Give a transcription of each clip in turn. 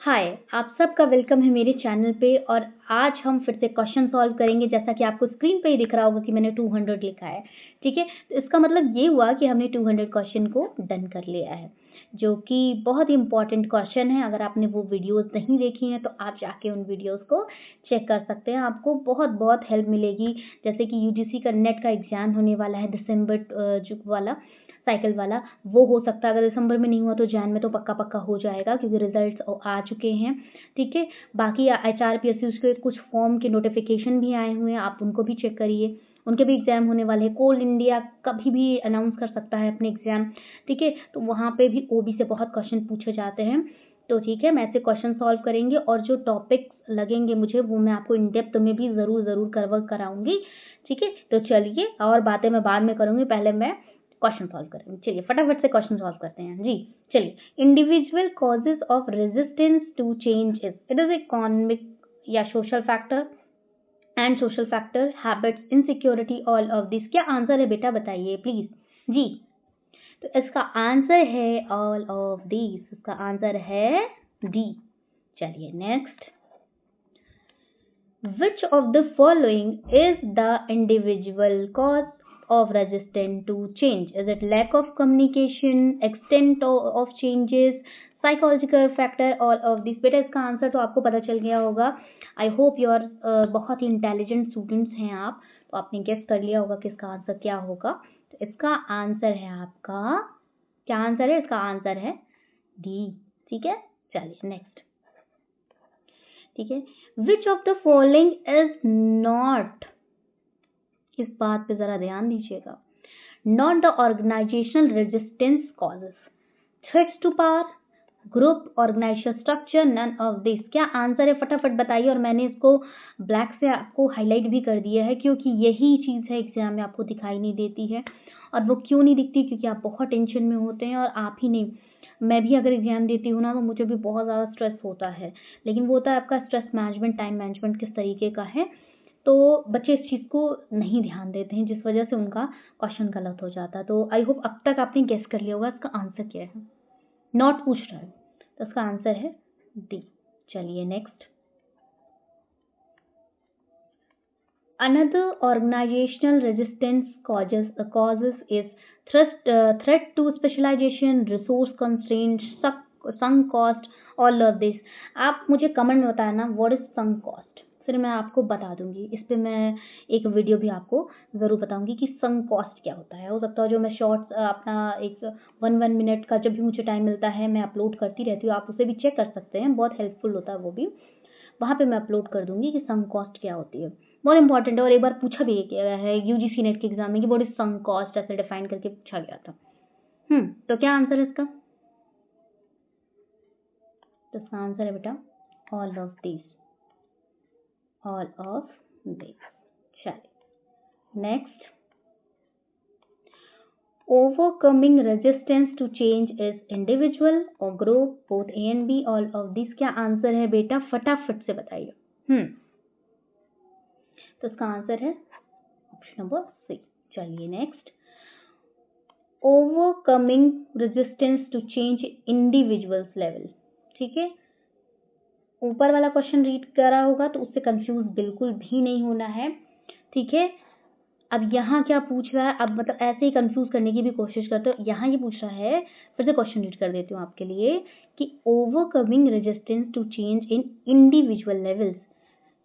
हाय, आप सबका वेलकम है मेरे चैनल पे और आज हम फिर से क्वेश्चन सॉल्व करेंगे। जैसा कि आपको स्क्रीन पे ही दिख रहा होगा कि मैंने 200 लिखा है, ठीक है? तो इसका मतलब ये हुआ कि हमने 200 क्वेश्चन को डन कर लिया है, जो कि बहुत ही इम्पोर्टेंट क्वेश्चन है। अगर आपने वो वीडियोस नहीं देखी हैं तो आप जाके उन वीडियोस को चेक कर सकते हैं, आपको बहुत हेल्प मिलेगी। जैसे कि यूजीसी का नेट का एग्ज़ाम होने वाला है दिसंबर जो वाला साइकिल वाला, वो हो सकता है। अगर दिसंबर में नहीं हुआ तो जैन में तो पक्का हो जाएगा क्योंकि रिजल्ट्स आ चुके हैं, ठीक है? बाकी एचआरपीएससी उसके कुछ फॉर्म के नोटिफिकेशन भी आए हुए हैं, आप उनको भी चेक करिए। उनके भी एग्ज़ाम होने वाले हैं। कोल इंडिया कभी भी अनाउंस कर सकता है अपने एग्ज़ाम, ठीक है? तो वहाँ पे भी ओबी से बहुत क्वेश्चन पूछे जाते हैं। तो ठीक है, मैं ऐसे क्वेश्चन सॉल्व करेंगे और जो टॉपिक्स लगेंगे मुझे वो मैं आपको इन डेप्थ में भी ज़रूर कवर कराऊँगी, ठीक है? तो चलिए, और बातें मैं बाद में करूँगी, पहले मैं क्वेश्चन सॉल्व करेंगे। चलिए फटाफट से क्वेश्चन सॉल्व करते हैं जी। चलिए, individual causes of resistance to change it is economic या social factor and social factor, habits, insecurity, all of this. क्या आंसर है बेटा, बताइए प्लीज जी। तो इसका आंसर है ऑल ऑफ दिस, इसका आंसर है डी। चलिए next, which of the following is the individual cause of resistance to change? Is it lack of communication, extent of changes, psychological factor, all of this? बेटा इसका answer तो आपको पता चल गया होगा। आई होप यू आर बहुत ही intelligent students हैं आप, तो आपने गेस कर लिया होगा कि इसका आंसर क्या होगा। तो इसका आंसर है आपका, क्या आंसर है इसका? आंसर है डी, ठीक है? चलिए नेक्स्ट, ठीक है। Which of the following is not, इस बात पे जरा ध्यान दीजिएगा, not the organisational resistance causes, threats to power, group, organisation structure, none of this. क्या आंसर है फटाफट बताइए। और मैंने इसको ब्लैक से आपको हाईलाइट भी कर दिया है क्योंकि यही चीज़ है एग्जाम में आपको दिखाई नहीं देती है। और वो क्यों नहीं दिखती? क्योंकि आप बहुत टेंशन में होते हैं। और आप ही नहीं, मैं भी अगर एग्जाम देती हूँ ना तो मुझे भी बहुत ज़्यादा स्ट्रेस होता है, लेकिन वो होता है आपका स्ट्रेस मैनेजमेंट, टाइम मैनेजमेंट किस तरीके का है। तो बच्चे इस चीज़ को नहीं ध्यान देते हैं, जिस वजह से उनका क्वेश्चन गलत हो जाता है। तो आई होप अब तक आपने गेस कर लिया होगा इसका आंसर क्या है। नॉट पूछ रहा है तो इसका आंसर है डी। चलिए next, another organisational resistance causes is threat to specialization, resource constraint, sunk cost, all of this। आप मुझे कमेंट में बताना व्हाट इज sunk cost, फिर मैं आपको बता दूंगी। इस पे मैं एक वीडियो भी आपको ज़रूर बताऊंगी कि sunk cost क्या होता है। हो सकता है जो मैं शॉर्ट्स अपना एक 1 मिनट का जब भी मुझे टाइम मिलता है मैं अपलोड करती रहती हूँ, आप उसे भी चेक कर सकते हैं, बहुत हेल्पफुल होता है वो भी। वहाँ पे मैं अपलोड कर दूंगी कि sunk cost क्या होती है, बहुत इंपॉर्टेंट है। और एक बार पूछा भी गया है यूजीसी नेट के एग्जाम में कि व्हाट इज sunk cost, ऐसे डिफाइन करके पूछा गया था। तो क्या आंसर है इसका? तो इसका आंसर है बेटा all of this, all of this. चलिए next, overcoming resistance to change is individual or group, both A and B, all of this। क्या आंसर है बेटा, फटाफट से बताइए। तो इसका आंसर है ऑप्शन नंबर सी। चलिए next, overcoming resistance to change individuals level, ठीक है? ऊपर वाला क्वेश्चन रीड करा होगा तो उससे कंफ्यूज बिल्कुल भी नहीं होना है, ठीक है? अब यहाँ क्या पूछ रहा है, अब मतलब ऐसे ही कंफ्यूज करने की भी कोशिश करते हो। यहाँ ये पूछ रहा है, फिर से क्वेश्चन रीड कर देती हूँ आपके लिए, कि overcoming resistance to change in individual levels.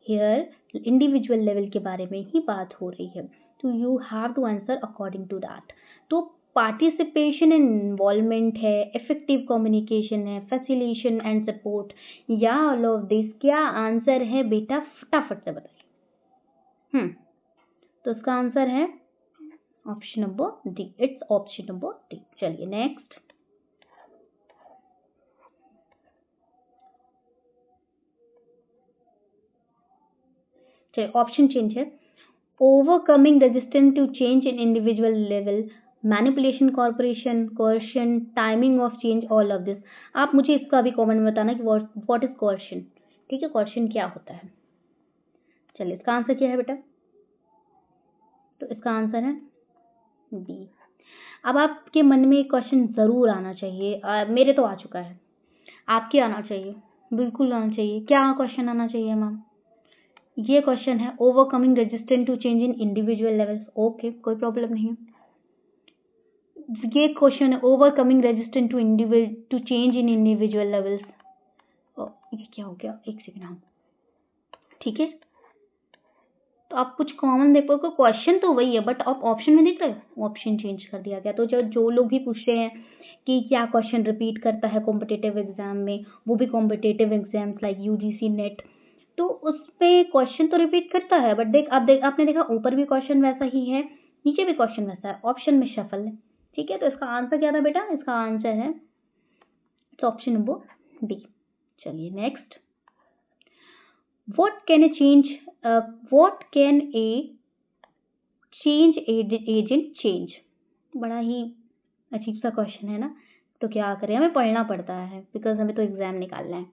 Here individual level के बारे में ही बात हो रही है, तो you have to answer according to that. तो पार्टिसिपेशन एंड इन्वॉल्वमेंट है, इफेक्टिव कम्युनिकेशन है, फैसिलिटेशन एंड सपोर्ट, या ऑल ऑफ दिस। क्या आंसर है बेटा, फटाफट से बताइए। तो इसका आंसर है option number D, it's option number D. चलिए नेक्स्ट, चलिए ऑप्शन चेंज है, overcoming resistance to change in individual level, manipulation, corporation, coercion, timing of change, all of this. आप मुझे इसका भी कमेंट में बताना कि व्हाट इज कोर्शन, ठीक है? कोर्शन क्या होता है। चलिए इसका आंसर क्या है बेटा? तो इसका आंसर है बी। अब आपके मन में क्वेश्चन जरूर आना चाहिए, मेरे तो आ चुका है, आपके आना चाहिए। बिल्कुल आना चाहिए। क्या क्वेश्चन आना चाहिए मैम? ये क्वेश्चन है overcoming resistance to change in individual levels. Okay, कोई प्रॉब्लम नहीं है। ये क्वेश्चन है overcoming resistance to change in individual levels. ये क्या हो गया, एक सेकंड। हाँ ठीक है, तो आप कुछ कॉमन देख पाओगे, क्वेश्चन तो वही है बट आप ऑप्शन में देख रहे हो, ऑप्शन चेंज कर दिया गया। तो जो लोग भी पूछ रहे हैं कि क्या क्वेश्चन रिपीट करता है कॉम्पिटिटिव एग्जाम में, वो भी competitive exams like UGC net, तो उसपे क्वेश्चन तो रिपीट करता है बट आपने देखा ऊपर भी क्वेश्चन वैसा ही है, नीचे भी क्वेश्चन वैसा है, ऑप्शन में शफल है। ठीक है, तो इसका आंसर क्या था बेटा? इसका आंसर है ऑप्शन नंबर बी। चलिए next, what can a change what can a agent change? बड़ा ही अजीब सा क्वेश्चन है ना, तो क्या करें, हमें पढ़ना पड़ता है बिकॉज हमें तो एग्जाम निकालना है।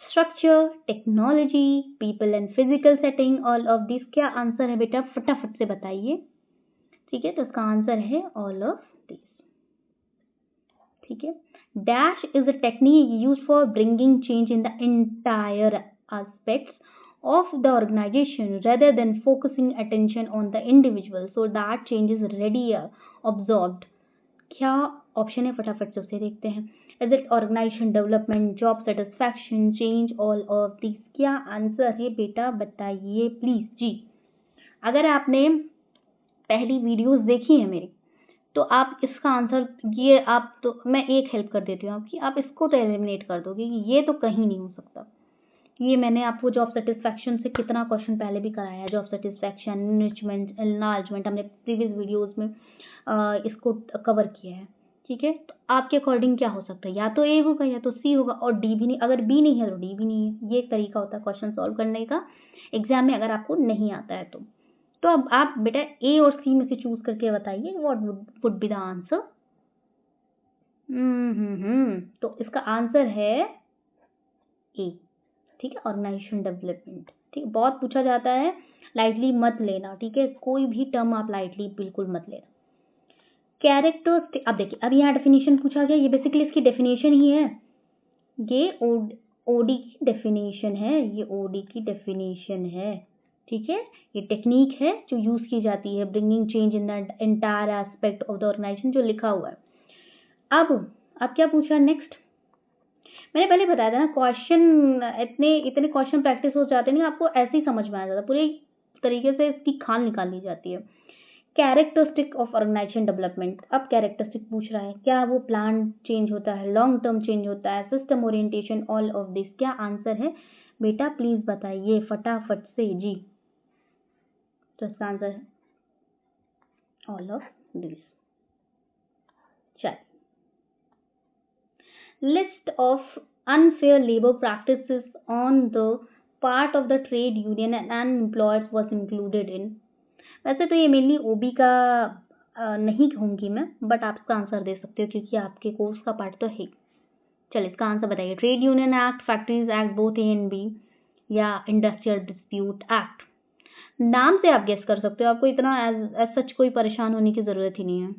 Structure, technology, people and physical setting, all of this. क्या आंसर है बेटा, फटाफट से बताइए। ठीक है, तो इसका आंसर है ऑल ऑफ दिस। ठीक है, dash is a technique use for bringing change in the entire aspects of the organization rather than focusing attention on the individual so that change is ready absorbed. क्या option है, फटाफट से उसे देखते हैं। Is it organisation development, job satisfaction, change, all of this? क्या answer है बेटा, बताइए प्लीज जी। अगर आपने पहली वीडियोस देखी है मेरी, तो आप इसका आंसर ये आप तो मैं एक हेल्प कर देती हूँ आपकी, आप इसको तो एलिमिनेट कर दोगे कि ये तो कहीं नहीं हो सकता। ये मैंने आपको जॉब सेटिस्फैक्शन से कितना क्वेश्चन पहले भी कराया है, जॉब सेटिस्फैक्शन, एनलार्जमेंट, हमने प्रीवियस वीडियोस में इसको कवर किया है। ठीक है, तो आपके अकॉर्डिंग क्या हो सकता है, या तो ए होगा या तो सी होगा, और डी भी नहीं। अगर बी नहीं है तो डी भी नहीं है। ये एक तरीका होता है क्वेश्चन सॉल्व करने का एग्जाम में, अगर आपको नहीं आता है तो अब आप बेटा ए और सी में से चूज करके बताइए what would be the answer. तो इसका आंसर है ए। ठीक है, ऑर्गेनाइजेशन डेवलपमेंट। ठीक है, बहुत पूछा जाता है, लाइटली मत लेना। ठीक है, कोई भी टर्म आप लाइटली बिल्कुल मत लेना। कैरेक्टरिस्टिक, अब देखिए, अब यहाँ डेफिनेशन पूछा गया, ये बेसिकली इसकी डेफिनेशन ही है। ये ओडी की डेफिनेशन है, ये ओडी की डेफिनेशन है। ठीक है, ये टेक्निक है जो यूज की जाती है bringing change in the entire aspect of the organisation, जो लिखा हुआ है। अब क्या पूछा नेक्स्ट? मैंने पहले बताया था ना, क्वेश्चन इतने क्वेश्चन प्रैक्टिस हो जाते नहीं, आपको ऐसे ही समझ में आ जाता, पूरी तरीके से इसकी खाल निकाल ली जाती है। कैरेक्टरिस्टिक ऑफ ऑर्गेनाइजेशन डेवलपमेंट, अब कैरेक्टरिस्टिक पूछ रहा है, क्या वो प्लान चेंज होता है, लॉन्ग टर्म चेंज होता है, system orientation, all of this? क्या आंसर है बेटा, प्लीज बताइए फटाफट से जी। तो इसका आंसर है ऑल ऑफ दिस। चलिए, list of unfair labor practices on the part of the trade union and employers was included in। वैसे तो ये मेनली ओबी का नहीं कहूँगी मैं, बट आप इसका आंसर दे सकते हो क्योंकि आपके कोर्स का पार्ट तो है। चलिए, इसका आंसर बताइए। Trade union act, factories act both A and B, या इंडस्ट्रियल डिस्प्यूट एक्ट? नाम से आप गेस कर सकते हो, आपको इतना एज सच कोई परेशान होने की जरूरत ही नहीं है।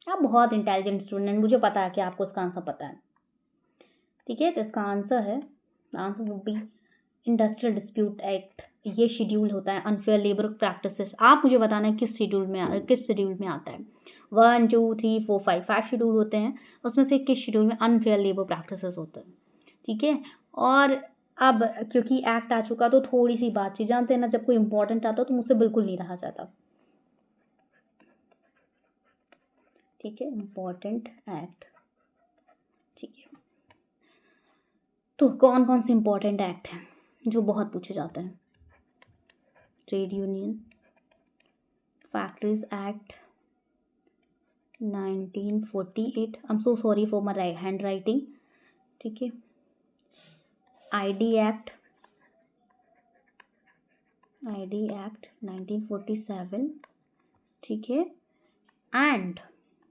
आप बहुत इंटेलिजेंट स्टूडेंट, मुझे पता है कि आपको इसका आंसर पता है। ठीक है, तो इसका answer would be industrial dispute act. ये शेड्यूल होता है अनफेयर लेबर प्रैक्टिसेस। आप मुझे बताना है किस शेड्यूल में आता है। 1 2 3 4 5 शेड्यूल होते हैं, उसमें से किस शेड्यूल में अनफेयर लेबर प्रैक्टिसेस होते हैं। ठीक है, और अब क्योंकि एक्ट आ चुका तो थोड़ी सी बात चीज जानते हैं ना, जब कोई इंपॉर्टेंट आता तो मुझसे बिल्कुल नहीं रहा जाता। ठीक है, इम्पोर्टेंट एक्ट। ठीक है, तो कौन कौन से इम्पोर्टेंट एक्ट हैं जो बहुत पूछे जाते हैं? Trade union, factories act 1948, I am so sorry for my hand writing. ठीक है, आईडी एक्ट 1947। ठीक है, एंड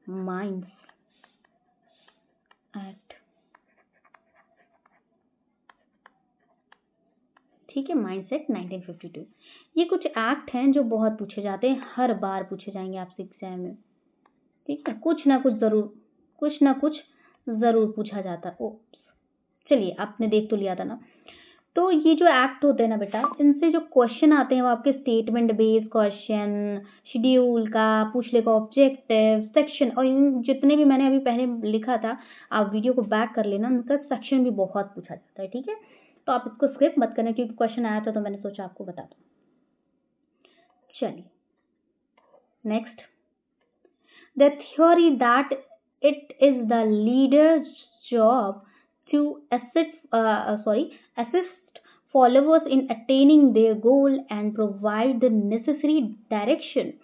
माइंस एक्ट। ठीक है, माइंस एक्ट 1952। ये कुछ एक्ट हैं जो बहुत पूछे जाते हैं, हर बार पूछे जाएंगे आपसे एग्जाम में। ठीक है, कुछ ना कुछ जरूर कुछ ना कुछ ज़रूर पूछा जाता। ओ चलिए, आपने देख तो लिया था ना। तो ये जो एक्ट होते हैं ना बेटा, इनसे जो क्वेश्चन आते हैं वो आपके स्टेटमेंट बेस्ड क्वेश्चन, शेड्यूल का, पूछ लेगा ऑब्जेक्टिव, सेक्शन, और इन जितने भी मैंने अभी पहले लिखा था, आप वीडियो को बैक कर लेना, उनका सेक्शन भी बहुत पूछा जाता है, ठीक है। तो आप इसको स्किप मत करना, क्योंकि क्वेश्चन आया था तो मैंने सोचा आपको बता दूं। चलिए next, the theory that it is the leaders job to assist followers in attaining their goal and provide the necessary direction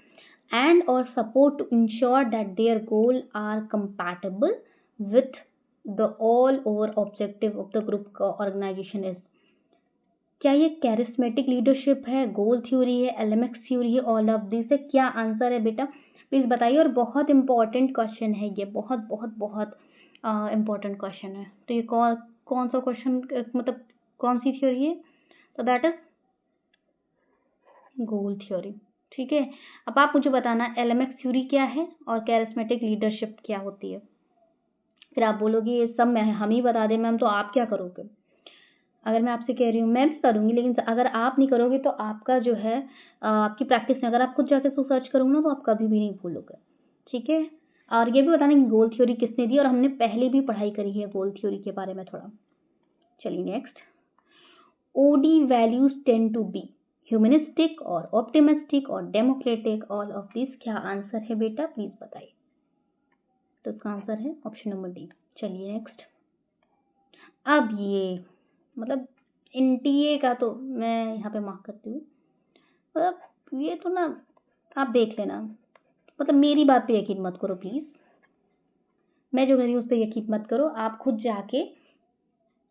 and or support to ensure that their goal are compatible with the all over objective of the group organization is। क्या ये charismatic leadership है, गोल theory है, एलएमएक्स theory है, all of this है? क्या answer है बेटा, please बताइए। और बहुत इंपॉर्टेंट क्वेश्चन है ये, बहुत बहुत बहुत इम्पोर्टेंट क्वेश्चन है। तो ये कौन सा क्वेश्चन, मतलब कौन सी थ्योरी है? तो दैट इज गोल थ्योरी, ठीक है। अब आप मुझे बताना एलएमएक्स थ्योरी क्या है और कैरिस्मेटिक लीडरशिप क्या होती है। फिर आप बोलोगे ये सब मैं हम ही बता दें मैम, तो आप क्या करोगे? अगर मैं आपसे कह रही हूँ मैं भी करूँगी, लेकिन अगर आप नहीं करोगे तो आपका जो है आपकी प्रैक्टिस में, अगर आप खुद जाके उसको सर्च करोगे ना तो आप कभी भी नहीं भूलोगे, ठीक है। और ये भी बताना कि गोल थ्योरी किसने दी, और हमने पहले भी पढ़ाई करी है गोल थ्योरी के बारे में थोड़ा। चलिए next, OD values tend to be humanistic और ऑप्टिमिस्टिक और डेमोक्रेटिक, ऑल ऑफ दिस। क्या आंसर है बेटा, प्लीज बताइए। तो इसका आंसर है ऑप्शन नंबर डी। चलिए नेक्स्ट, अब ये मतलब एनटीए का तो मैं यहाँ पे मार्क करती हूँ, मतलब ये तो ना आप देख लेना, मतलब मेरी बात पे यकीन मत करो प्लीज, मैं जो कह रही हूँ उस पर यकीन मत करो, आप खुद जाके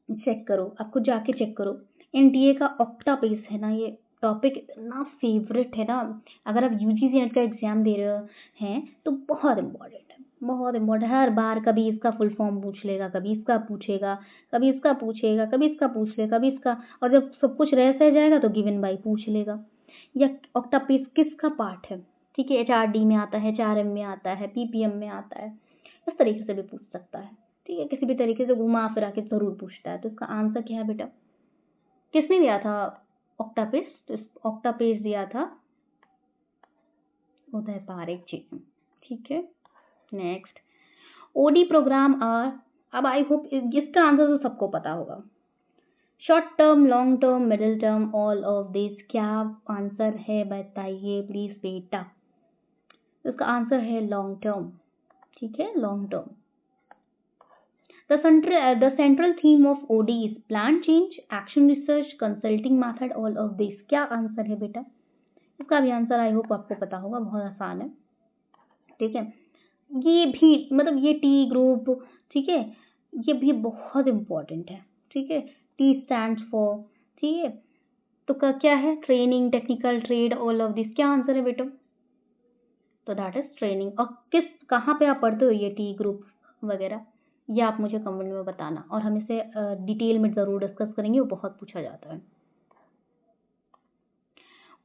चेक करो, आप खुद जाके चेक करो। एनटीए का ऑक्टापेस है ना, ये टॉपिक इतना फेवरेट है ना, अगर आप यूजीसी नेट का एग्जाम दे रहे हैं तो बहुत इम्पोर्टेंट है, बहुत इम्पोर्टेंट। हर बार कभी इसका फुल फॉर्म पूछ लेगा, कभी इसका पूछेगा, कभी इसका पूछेगा, कभी इसका पूछ लेगा, कभी इसका, और जब सब कुछ रह सह जाएगा तो गिवन बाय पूछ लेगा। या ऑक्टापेस किसका पार्ट है, ठीक है, एचआरडी में आता है, एचआरएम में आता है, पीपीएम में आता है, इस तरीके से भी पूछ सकता है, ठीक है, किसी भी तरीके से घुमा फिरा के जरूर पूछता है। तो इसका आंसर क्या है बेटा, किसने दिया था ऑक्टापेस? तो ऑक्टापेस दिया था उदय पारेख जी, ठीक है। नेक्स्ट, ओडी प्रोग्राम आर, अब आई होप इसका आंसर तो सबको पता होगा, short term, long term, middle term, all of this. क्या आंसर है बताइए प्लीज बेटा। इसका आंसर है लॉन्ग टर्म, ठीक है, long term. The central theme of OD is plan change, action research, consulting method, all of this। क्या answer है बेटा? इसका भी आंसर आई होप आपको पता होगा, बहुत आसान है, ठीक है। ये भी मतलब ये टी ग्रुप, ठीक है, ये भी बहुत इंपॉर्टेंट है, ठीक है। टी स्टैंड्स फॉर, ठीक है, तो क्या है, training, technical, trade, all of this. क्या आंसर है बेटा? तो दैट इज ट्रेनिंग। और कहाँ पे आप पढ़ते हो ये टी ग्रुप वगैरह, ये आप मुझे कमेंट में बताना, और हम इसे डिटेल में ज़रूर डिस्कस करेंगे, वो बहुत पूछा जाता है।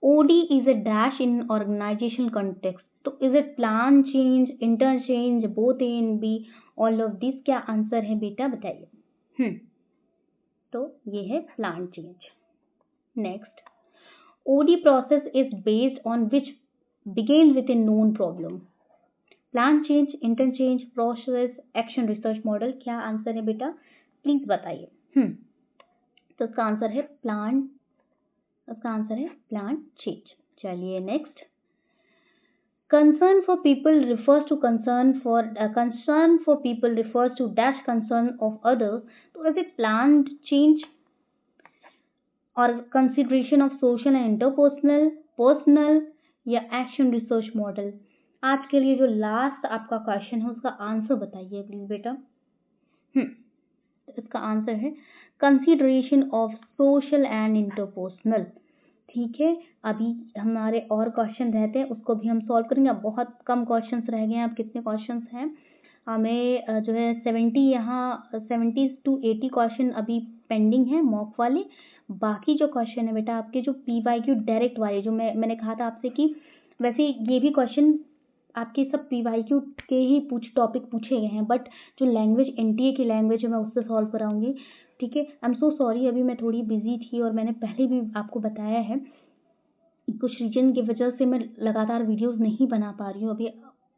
OD is a dash in organization context, तो is it plan change, interchange, both A and B, all of this. क्या आंसर है बेटा बताइए। तो ये है plan change. Next, OD process is based on which begin with a known problem, plan change, interchange, process, action, research model. क्या answer है बेटा, प्लीज बताइए। तो इसका आंसर है प्लान, इसका आंसर है प्लान चेंज। चलिए next, concern for people refers to concern for people refers to dash concern of others, तो is it planned change or consideration of social and interpersonal, personal, या action research model. आज के लिए जो last आपका question है उसका answer बताइए प्लीज बेटा। इसका आंसर है consideration of social and interpersonal, ठीक है। अभी हमारे और क्वेश्चन रहते हैं, उसको भी हम सॉल्व करेंगे। अब बहुत कम क्वेश्चंस रह गए हैं। अब कितने क्वेश्चंस हैं हमें, जो है 70 to 80 क्वेश्चन अभी पेंडिंग है मॉक वाले। बाकी जो क्वेश्चन है बेटा आपके, जो PYQ डायरेक्ट वाले, जो मैंने कहा था आपसे कि वैसे ये भी क्वेश्चन आपके सब पीवाईक्यू के ही टॉपिक पूछे गए हैं, बट जो लैंग्वेज एनटीए की लैंग्वेज है मैं उससे सॉल्व कराऊंगी। ठीक है, आई एम सो सॉरी, अभी मैं थोड़ी बिजी थी और मैंने पहले भी आपको बताया है, कुछ रीजन की वजह से मैं लगातार वीडियोस नहीं बना पा रही हूँ, अभी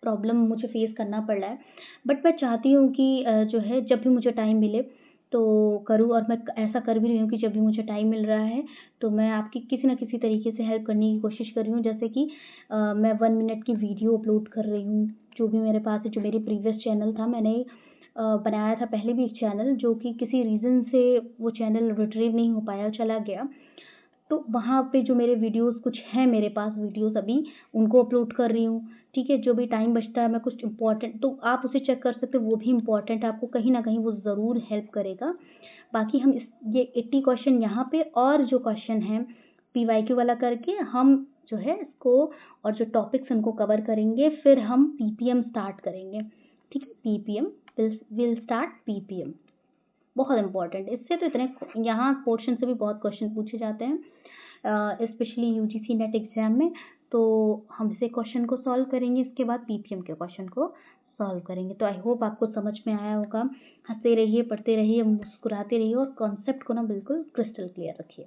प्रॉब्लम मुझे फेस करना पड़ रहा है। बट मैं चाहती हूँ कि जो है जब भी मुझे टाइम मिले तो करूँ, और मैं ऐसा कर भी रही हूँ कि जब भी मुझे टाइम मिल रहा है तो मैं आपकी किसी ना किसी तरीके से हेल्प करने की कोशिश कर रही हूँ। जैसे कि मैं 1 मिनट की वीडियो अपलोड कर रही हूँ, जो भी मेरे पास है, जो मेरी प्रीवियस चैनल था, मैंने बनाया था पहले भी एक चैनल, जो कि किसी रीज़न से वो चैनल रिट्रीव नहीं हो पाया, चला गया। तो वहाँ पे जो मेरे वीडियोस कुछ हैं, मेरे पास वीडियोस अभी उनको अपलोड कर रही हूँ। ठीक है, जो भी टाइम बचता है मैं कुछ इम्पोर्टेंट, तो आप उसे चेक कर सकते हो, वो भी इम्पोर्टेंट है, आपको कहीं ना कहीं वो ज़रूर हेल्प करेगा। बाकी हम इस ये 80 क्वेश्चन यहाँ पे और जो क्वेश्चन है पीवाईक्यू वाला करके हम जो है इसको, और जो टॉपिक्स उनको कवर करेंगे, फिर हम पीपीएम स्टार्ट करेंगे। ठीक है, पीपीएम विल स्टार्ट पीपीएम, बहुत इम्पोर्टेंट। इससे तो इतने यहाँ पोर्शन से भी बहुत क्वेश्चन पूछे जाते हैं, स्पेशली यूजीसी नेट एग्जाम में। तो हम इसे क्वेश्चन को सॉल्व करेंगे, इसके बाद पीपीएम के क्वेश्चन को सॉल्व करेंगे। तो आई होप आपको समझ में आया होगा। हंसते रहिए, पढ़ते रहिए, मुस्कुराते रहिए और कॉन्सेप्ट को ना बिल्कुल क्रिस्टल क्लियर रखिए।